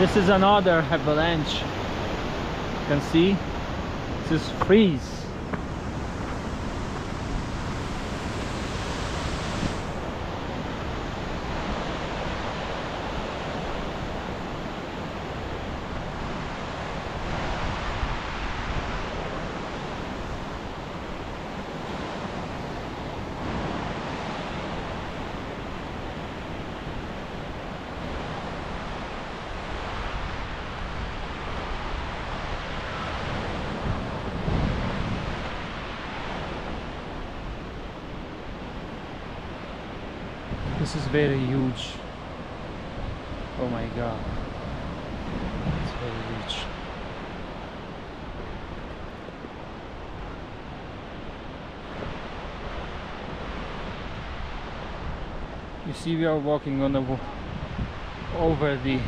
This is another avalanche. You can see this is freeze. This is very huge. Oh my god. It's very huge. You see, we are walking on over the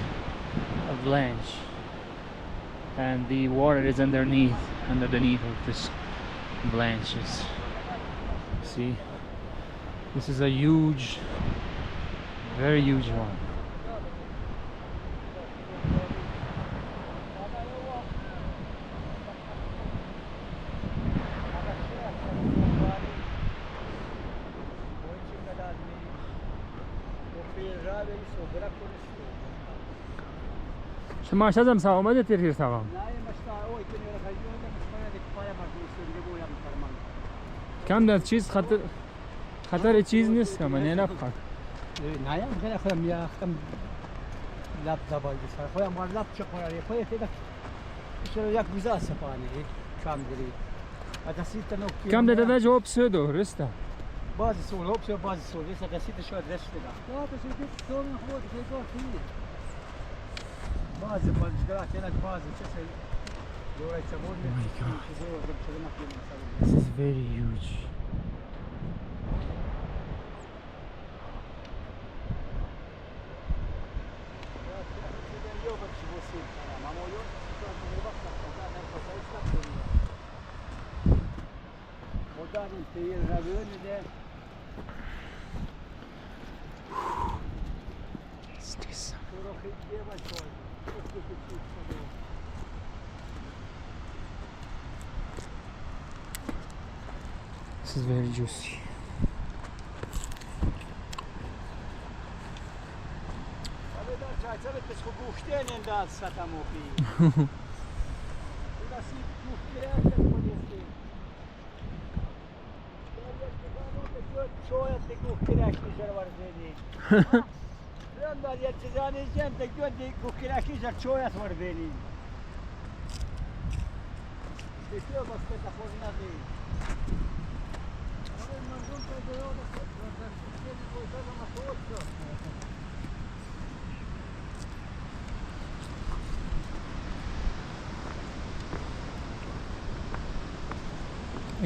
avalanche, and the water is underneath of this avalanches. See, this is a huge, very huge one. شما شازم سامده تیر سوام. کم در چیز خطر چیز نیست که من نفخر. نه یا خیلی خودم یا خودم لب دبای بسر خودم وار لب چه قراری خودت دیگه چرا یک ویزا سپانی کم داری. اتاسیت نوکی. کم در جواب سودو رسته. بعضی سول هوب سو بعضی سول رسته اتاسیت شاید رسته ده. نه اتاسیت سول خود که کاری. بعضی بالجدار که نه بعضی چه دوره چمون This is very huge. This is very juicy.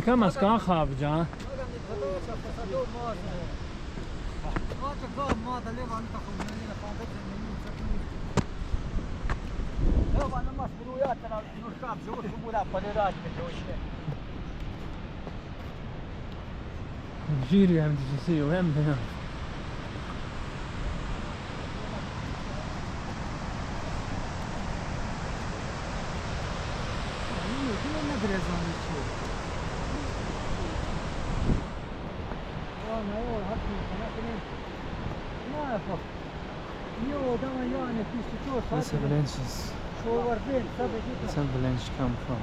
كم مسكان خاب جان جيري هم تجسي وهم هنا This avalanche come from